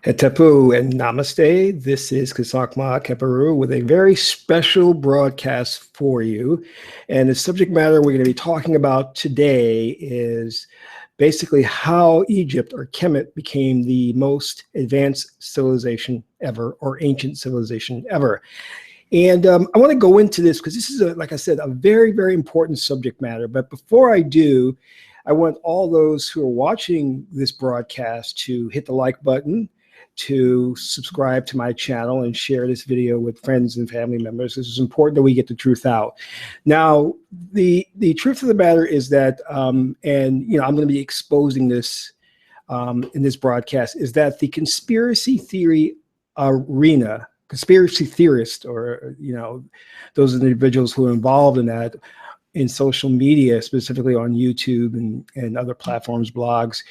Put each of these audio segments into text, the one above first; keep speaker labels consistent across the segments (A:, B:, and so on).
A: Hetepu and Namaste. This is Kusakma Keperu with a very special broadcast for you. And the subject matter we're going to be talking about today is basically how Egypt or Kemet became the most advanced civilization ever, or ancient civilization ever. And I want to go into this because this is, like I said, a very, very important subject matter. But before I do, I want all those who are watching this broadcast to hit the like button, to subscribe to my channel, and share this video with friends and family members. This is important that we get the truth out. Now, the truth of the matter is that, and I'm going to be exposing this in this broadcast, is that the conspiracy theory arena, conspiracy theorists, or those individuals who are involved in that, in social media, specifically on YouTube and other platforms, blogs,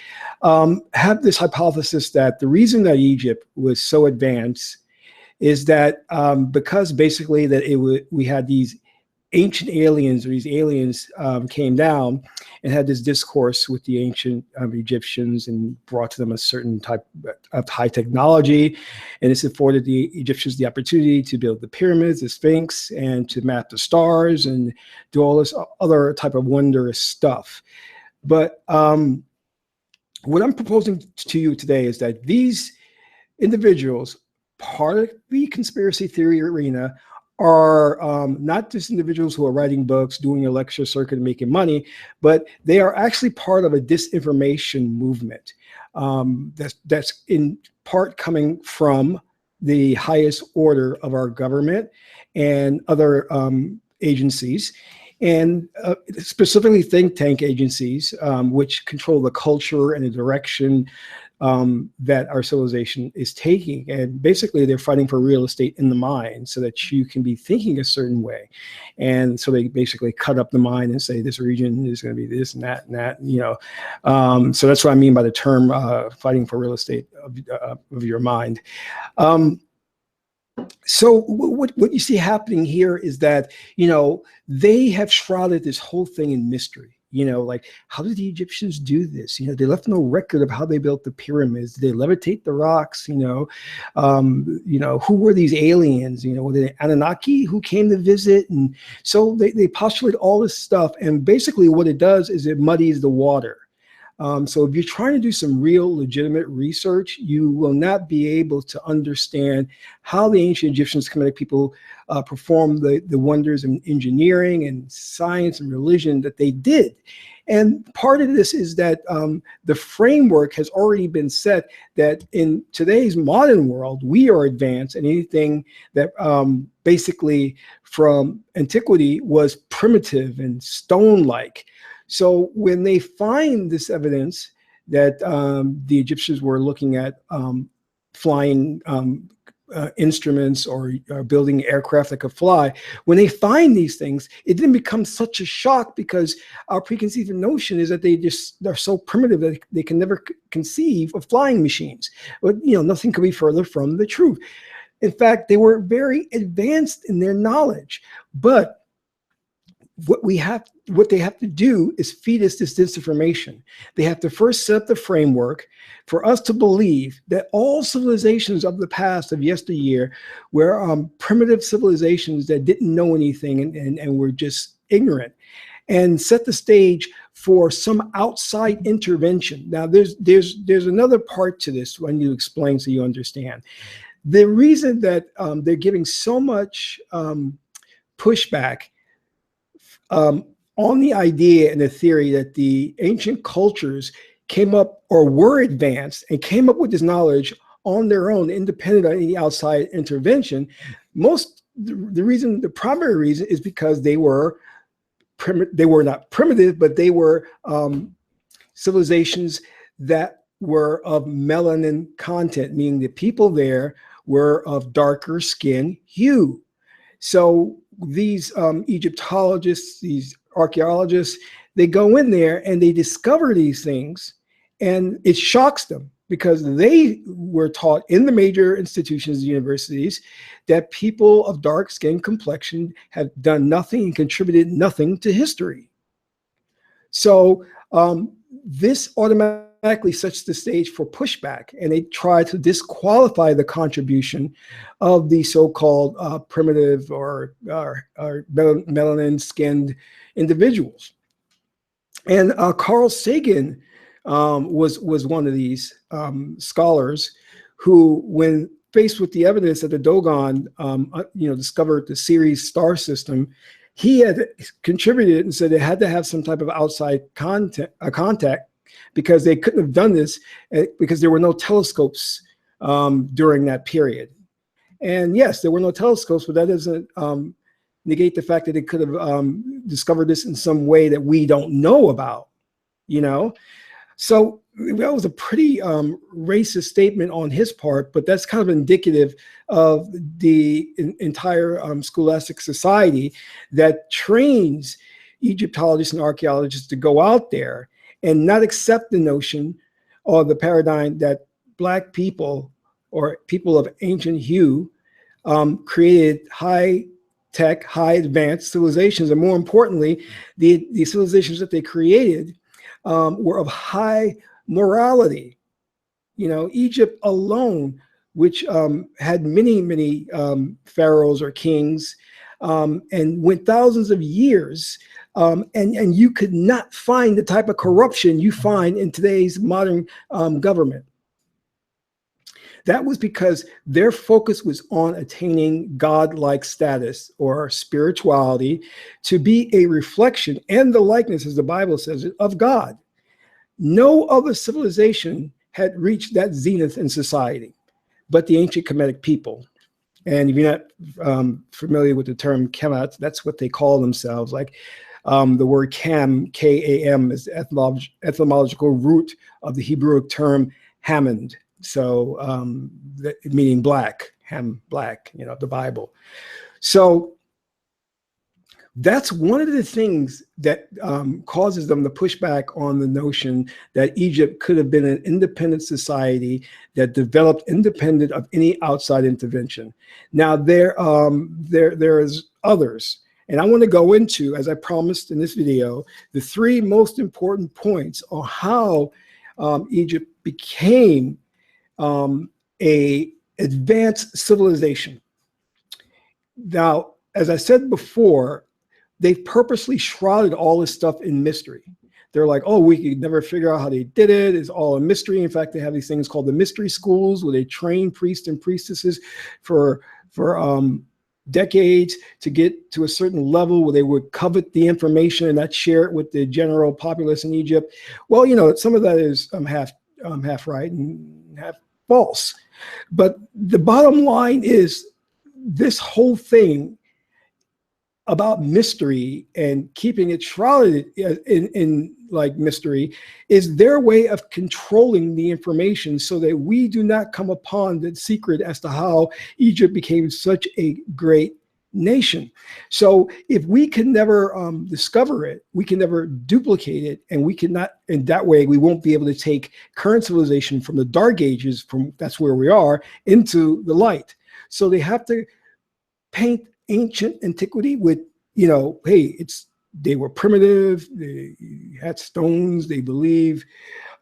A: have this hypothesis that the reason that Egypt was so advanced is that because basically that we had these ancient aliens, or these aliens came down and had this discourse with the ancient Egyptians and brought to them a certain type of high technology. And this afforded the Egyptians the opportunity to build the pyramids, the Sphinx, and to map the stars and do all this other type of wondrous stuff. But what I'm proposing to you today is that these individuals, part of the conspiracy theory arena, are not just individuals who are writing books, doing a lecture circuit, and making money, but they are actually part of a disinformation movement that's in part coming from the highest order of our government and other agencies, and specifically think tank agencies, which control the culture and the direction that our civilization is taking. And basically they're fighting for real estate in the mind so that you can be thinking a certain way. And so they basically cut up the mind and say this region is going to be this and that and that, so that's what I mean by the term fighting for real estate of your mind. So what you see happening here is that, they have shrouded this whole thing in mystery. Like, how did the Egyptians do this? They left no record of how they built the pyramids. Did they levitate the rocks? Who were these aliens? Were they Anunnaki who came to visit? And so they postulate all this stuff. And basically what it does is it muddies the water. So if you're trying to do some real legitimate research, you will not be able to understand how the ancient Egyptians, Kemetic people, performed the wonders in engineering and science and religion that they did. And part of this is that the framework has already been set that in today's modern world, we are advanced, and anything that basically from antiquity was primitive and stone-like. So when they find this evidence that the Egyptians were looking at flying instruments or building aircraft that could fly, when they find these things, it didn't become such a shock, because our preconceived notion is that they're so primitive that they can never conceive of flying machines. But nothing could be further from the truth. In fact, they were very advanced in their knowledge, but what they have to do is feed us this disinformation. They have to first set up the framework for us to believe that all civilizations of the past, of yesteryear, were primitive civilizations that didn't know anything and were just ignorant, and set the stage for some outside intervention. Now, there's another part to this when you explain so you understand. The reason that they're giving so much pushback on the idea and the theory that the ancient cultures came up or were advanced and came up with this knowledge on their own, independent of any outside intervention. The primary reason is because they were not primitive, but they were civilizations that were of melanin content, meaning the people there were of darker skin hue. So these Egyptologists, these archaeologists, they go in there and they discover these things, and it shocks them, because they were taught in the major institutions, universities, that people of dark skin complexion have done nothing and contributed nothing to history. So this automatically automatically sets the stage for pushback, and they try to disqualify the contribution of the so-called primitive or melanin-skinned individuals. And Carl Sagan was one of these scholars who, when faced with the evidence that the Dogon, discovered the Ceres star system, he had contributed and said they had to have some type of outside contact because they couldn't have done this because there were no telescopes during that period. And yes, there were no telescopes, but that doesn't negate the fact that they could have discovered this in some way that we don't know about, So that was a pretty racist statement on his part, but that's kind of indicative of the entire scholastic society that trains Egyptologists and archaeologists to go out there and not accept the notion or the paradigm that Black people or people of ancient hue created high-tech, high advanced civilizations. And more importantly, the civilizations that they created were of high morality. Egypt alone, which had many pharaohs or kings, and went thousands of years, and you could not find the type of corruption you find in today's modern government. That was because their focus was on attaining godlike status or spirituality, to be a reflection and the likeness, as the Bible says, of God. No other civilization had reached that zenith in society but the ancient Kemetic people. And if you're not familiar with the term Kemet, that's what they call themselves. Like the word Kem, K-A-M, is the etymological root of the Hebrew term Hammond. So meaning black, Ham, black, the Bible. So that's one of the things that causes them to push back on the notion that Egypt could have been an independent society that developed independent of any outside intervention. Now there is others, and I want to go into, as I promised in this video, the three most important points on how Egypt became a advanced civilization. Now, as I said before, they've purposely shrouded all this stuff in mystery. They're like, oh, we could never figure out how they did it. It's all a mystery. In fact, they have these things called the mystery schools, where they train priests and priestesses for decades to get to a certain level where they would covet the information and not share it with the general populace in Egypt. Well, some of that is half right and half false. But the bottom line is, this whole thing about mystery and keeping it shrouded in like mystery is their way of controlling the information so that we do not come upon the secret as to how Egypt became such a great nation. So if we can never discover it, we can never duplicate it, and we cannot, in that way, we won't be able to take current civilization from the dark ages, from that's where we are, into the light. So they have to paint ancient antiquity with, hey, they were primitive, they had stones, they believe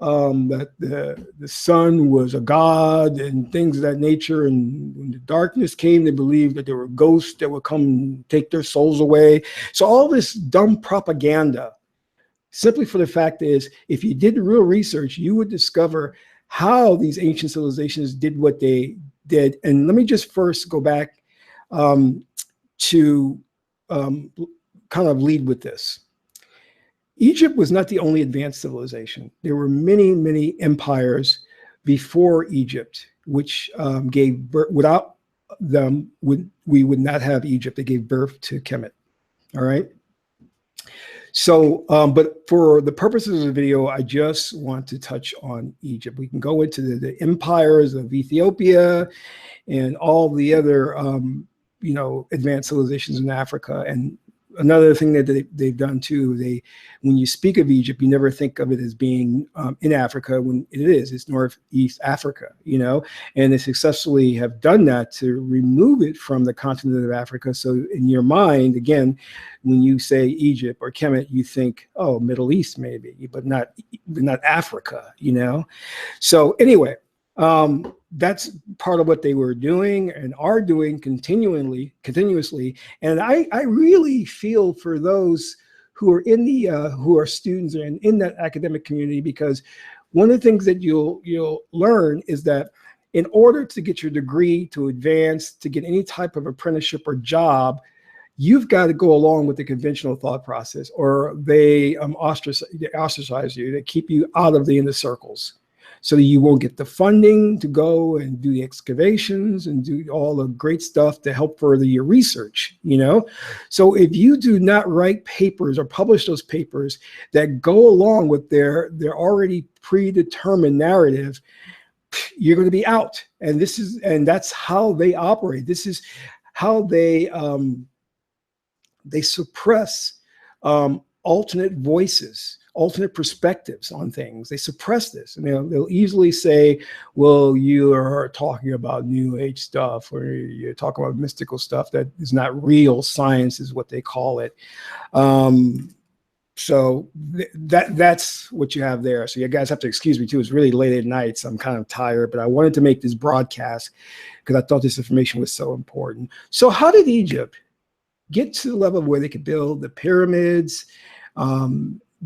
A: that the sun was a god and things of that nature. And when the darkness came, they believed that there were ghosts that would come and take their souls away. So all this dumb propaganda, simply for the fact is, if you did real research, you would discover how these ancient civilizations did what they did. And let me just first go back to kind of lead with this. Egypt was not the only advanced civilization. There were many empires before Egypt, which gave birth. Without them, we would not have Egypt. They gave birth to Kemet. All right. So, but for the purposes of the video, I just want to touch on Egypt. We can go into the empires of Ethiopia and all the other, advanced civilizations in Africa, and another thing that they've done too, when you speak of Egypt, you never think of it as being in Africa when it is. It's Northeast Africa, you know, and they successfully have done that to remove it from the continent of Africa. So in your mind, again, when you say Egypt or Kemet, you think, oh, Middle East maybe, but not Africa, you know. So anyway, that's part of what they were doing and are doing continuously. And I really feel for those who are in the who are students and in that academic community, because one of the things that you'll learn is that in order to get your degree, to advance, to get any type of apprenticeship or job, you've got to go along with the conventional thought process, or they ostracize you, they keep you out of the inner circles, so that you won't get the funding to go and do the excavations and do all the great stuff to help further your research, you know? So if you do not write papers or publish those papers that go along with their already predetermined narrative, you're going to be out. And that's how they operate. This is how they suppress alternate voices, alternate perspectives on things. They suppress this, and they'll easily say, well, you are talking about new age stuff, or you're talking about mystical stuff that is not real science, is what they call it. So that's what you have there. So you guys have to excuse me too. It's really late at night, so I'm kind of tired, but I wanted to make this broadcast because I thought this information was so important. So how did Egypt get to the level where they could build the pyramids,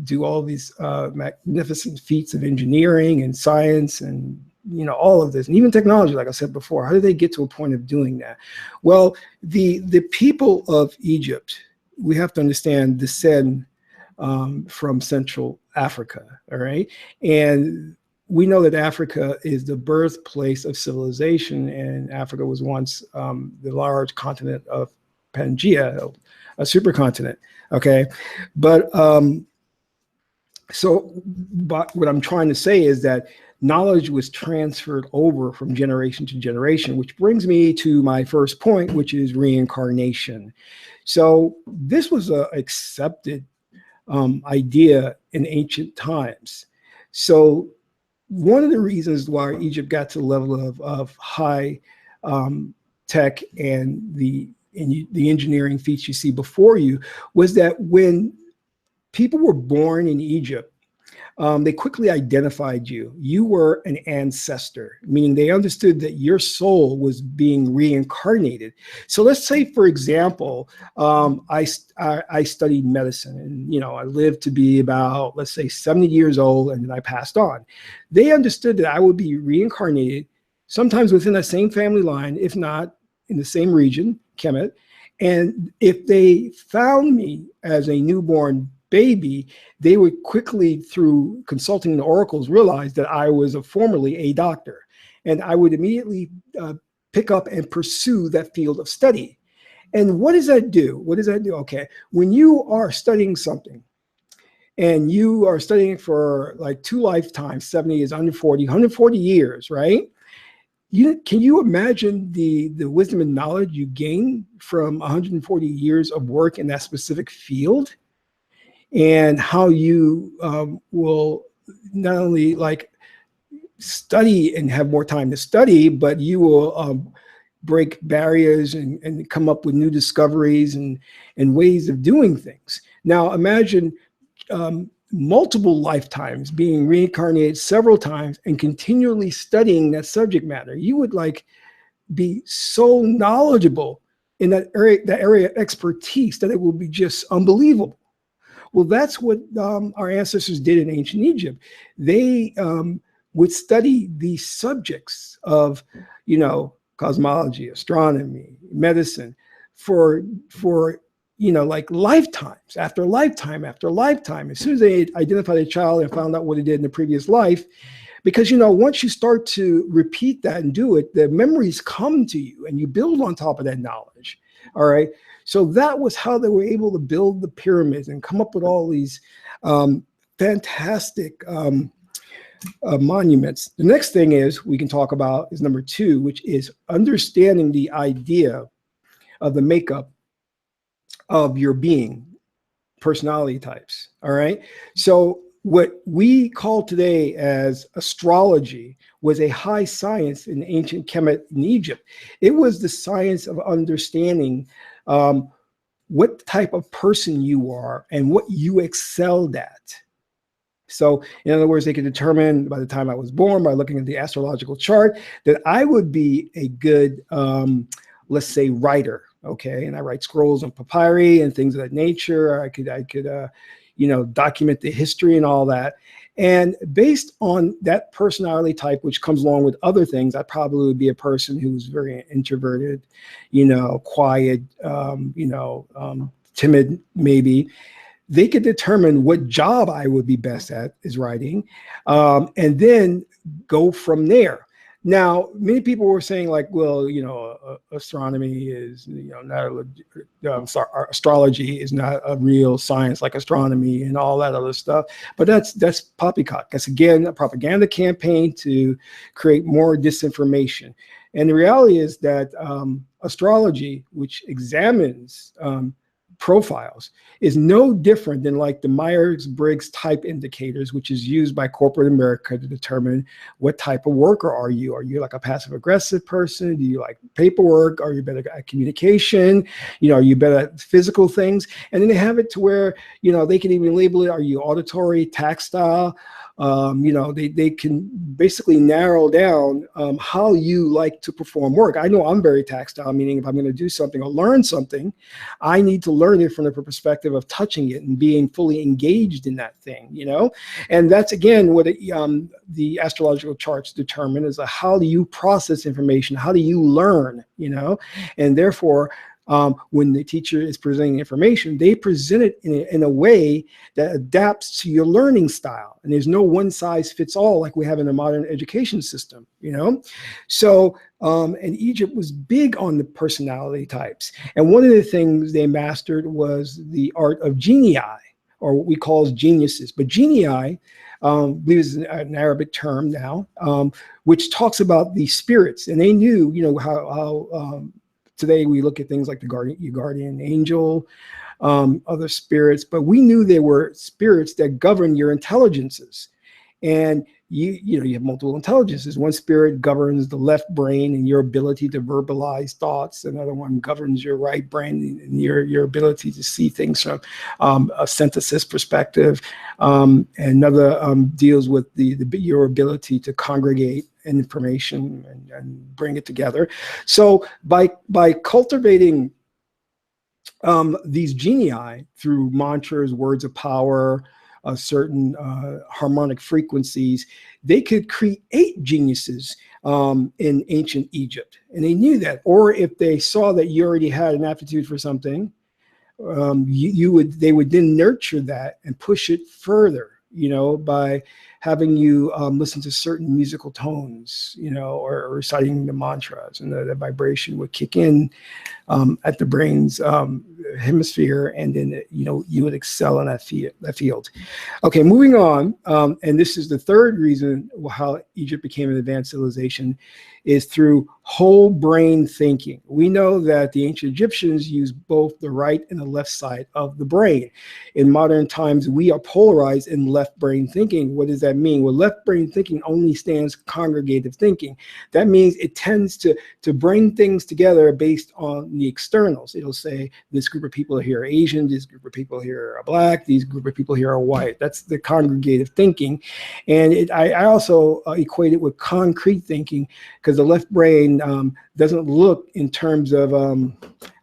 A: do all these magnificent feats of engineering and science and, you know, all of this, and even technology, like I said before? How did they get to a point of doing that? Well, the people of Egypt, we have to understand, descend from Central Africa, all right? And we know that Africa is the birthplace of civilization, and Africa was once the large continent of Pangea, a supercontinent, okay? But but what I'm trying to say is that knowledge was transferred over from generation to generation, which brings me to my first point, which is reincarnation. So this was an accepted idea in ancient times. So one of the reasons why Egypt got to the level of high tech and the engineering feats you see before you was that when people were born in Egypt, they quickly identified you. You were an ancestor, meaning they understood that your soul was being reincarnated. So let's say, for example, I studied medicine, and, you know, I lived to be about, let's say, 70 years old, and then I passed on. They understood that I would be reincarnated, sometimes within the same family line, if not in the same region, Kemet. And if they found me as a newborn baby, they would quickly, through consulting the oracles, realize that I was formerly a doctor. And I would immediately pick up and pursue that field of study. And what does that do? What does that do? Okay, when you are studying something, and you are studying for like 2 lifetimes, 70 is 140 years, right? Can you imagine the wisdom and knowledge you gain from 140 years of work in that specific field? And how you will not only like study and have more time to study, but you will break barriers and come up with new discoveries and ways of doing things. Now imagine multiple lifetimes, being reincarnated several times and continually studying that subject matter. You would like be so knowledgeable in that area of expertise that it will be just unbelievable. Well, that's what our ancestors did in ancient Egypt. They would study these subjects of, you know, cosmology, astronomy, medicine for you know, like lifetimes after lifetime after lifetime. As soon as they identified a child and found out what he did in the previous life, because, you know, once you start to repeat that and do it, the memories come to you and you build on top of that knowledge. All right. So that was how they were able to build the pyramids and come up with all these fantastic monuments. The next thing we can talk about is number 2, which is understanding the idea of the makeup of your being, personality types. All right. So what we call today as astrology was a high science in ancient Kemet in Egypt. It was the science of understanding what type of person you are and what you excelled at. So, in other words, they could determine by the time I was born, by looking at the astrological chart, that I would be a good, let's say, writer. Okay, and I write scrolls on papyri and things of that nature. I could document the history and all that. And based on that personality type, which comes along with other things, I probably would be a person who's very introverted, quiet, timid, maybe. They could determine what job I would be best at is writing, and then go from there. Now, many people were saying like, well, astronomy is, astrology is not a real science like astronomy and all that other stuff. But that's poppycock. That's again a propaganda campaign to create more disinformation. And the reality is that astrology, which examines profiles, is no different than like the Myers-Briggs type indicators, which is used by corporate America to determine what type of worker are you. Are you like a passive aggressive person? Do you like paperwork? Are you better at communication? Are you better at physical things? And then they have it to where, they can even label it, are you auditory, tactile? They can basically narrow down how you like to perform work. I know I'm very tactile, meaning if I'm going to do something or learn something, I need to learn it from the perspective of touching it and being fully engaged in that thing, And that's, again, what the astrological charts determine is how do you process information? How do you learn, And therefore, when the teacher is presenting information, they present it in a way that adapts to your learning style. And there's no one size fits all like we have in a modern education system, So, and Egypt was big on the personality types. And one of the things they mastered was the art of genii, or what we call geniuses. But genii, I believe is an Arabic term now, which talks about the spirits. And they knew, how today we look at things like your guardian angel, other spirits, but we knew there were spirits that govern your intelligences. And you have multiple intelligences. One spirit governs the left brain and your ability to verbalize thoughts. Another one governs your right brain and your ability to see things from a synthesis perspective. Another deals with your ability to congregate information and bring it together. So by cultivating these genii through mantras, words of power, certain harmonic frequencies, they could create geniuses in ancient Egypt. And they knew that. Or if they saw that you already had an aptitude for something, they would then nurture that and push it further, by having you listen to certain musical tones, or reciting the mantras, and the vibration would kick in at the brain's hemisphere, and then you would excel in that field. Okay, moving on, and this is the third reason how Egypt became an advanced civilization, is through whole brain thinking. We know that the ancient Egyptians used both the right and the left side of the brain. In modern times, we are polarized in left brain thinking. What does that mean? Well, left brain thinking only stands congregative thinking. That means it tends to bring things together based on the externals. It'll say this group of people here are Asian, this group of people here are Black, these group of people here are white. That's the congregative thinking. And I also equate it with concrete thinking, because the left brain doesn't look in terms of,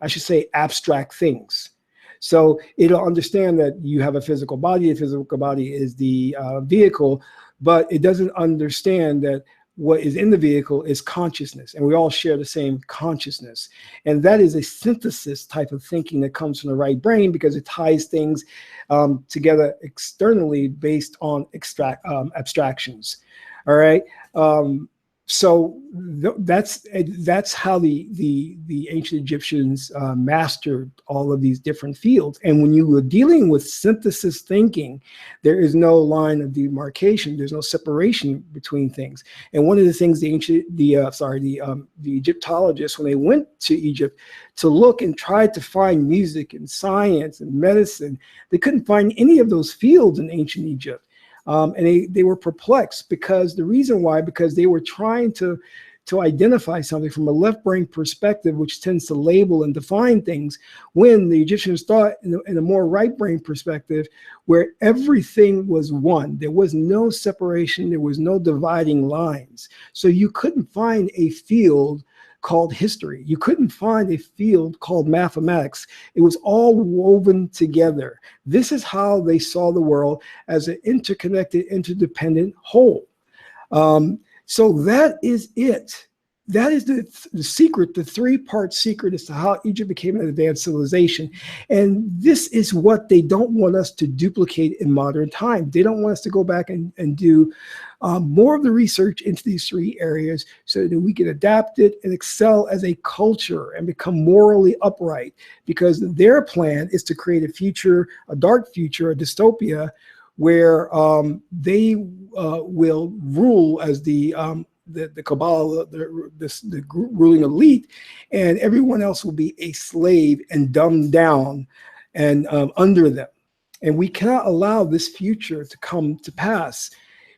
A: I should say, abstract things. So it'll understand that you have a physical body. The physical body is the vehicle, but it doesn't understand that what is in the vehicle is consciousness, and we all share the same consciousness. And that is a synthesis type of thinking that comes from the right brain, because it ties things together externally based on abstractions. All right. So that's how the ancient Egyptians mastered all of these different fields. And when you were dealing with synthesis thinking, there is no line of demarcation. There's no separation between things. And one of the things the Egyptologists, when they went to Egypt to look and tried to find music and science and medicine, they couldn't find any of those fields in ancient Egypt. And they were perplexed because the reason why, because they were trying to identify something from a left brain perspective, which tends to label and define things, when the Egyptians thought in a more right brain perspective, where everything was one. There was no separation. There was no dividing lines. So you couldn't find a field called history. You couldn't find a field called mathematics. It was all woven together. This is how they saw the world, as an interconnected, interdependent whole. So that is it. That is the secret, the three-part secret as to how Egypt became an advanced civilization. And this is what they don't want us to duplicate in modern time. They don't want us to go back and do more of the research into these three areas so that we can adapt it and excel as a culture and become morally upright, because their plan is to create a future, a dark future, a dystopia, where they will rule as the cabal, the ruling elite, and everyone else will be a slave and dumbed down and under them. And we cannot allow this future to come to pass.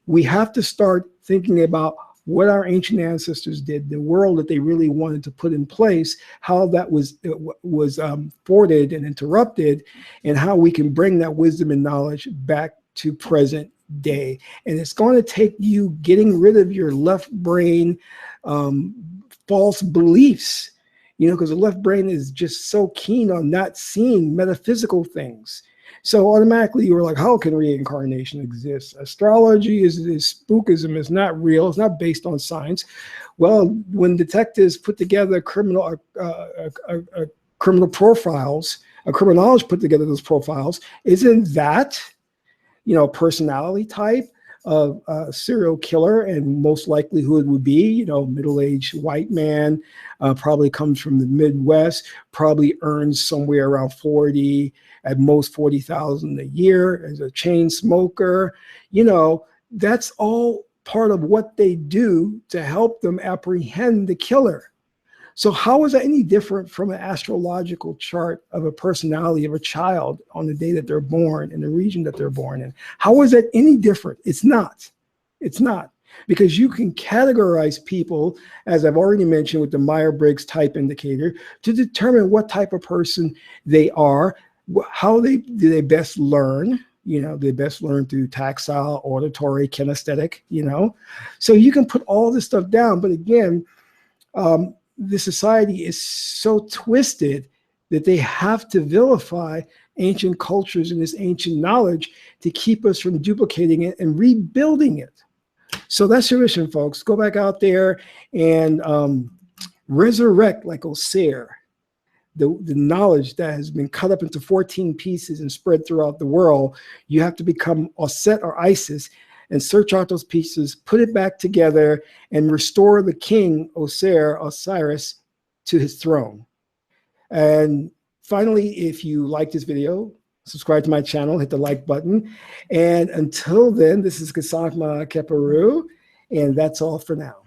A: We have to start thinking about what our ancient ancestors did, the world that they really wanted to put in place, how that was thwarted and interrupted, and how we can bring that wisdom and knowledge back to present day. And it's going to take you getting rid of your left brain false beliefs, because the left brain is just so keen on not seeing metaphysical things. So automatically you were like, how can reincarnation exist? Astrology is spookism. It's not real. It's not based on science. Well, when detectives put together criminal profiles, a criminologist put together those profiles, isn't that personality type of a serial killer? And most likelihood would be, middle-aged white man, probably comes from the Midwest, probably earns somewhere around 40, at most 40,000 a year, as a chain smoker. That's all part of what they do to help them apprehend the killer. So how is that any different from an astrological chart of a personality of a child on the day that they're born in the region that they're born in? How is that any different? It's not. It's not. Because you can categorize people, as I've already mentioned with the Myers-Briggs type indicator, to determine what type of person they are, how do they best learn. They best learn through tactile, auditory, kinesthetic, So you can put all this stuff down. But again, the society is so twisted that they have to vilify ancient cultures and this ancient knowledge to keep us from duplicating it and rebuilding it. So that's your mission, folks. Go back out there and resurrect, like Osir, the knowledge that has been cut up into 14 pieces and spread throughout the world. You have to become Osset or Isis and search out those pieces, put it back together, and restore the king, Osiris, to his throne. And finally, if you like this video, subscribe to my channel, hit the like button. And until then, this is Kasakma Keperu, and that's all for now.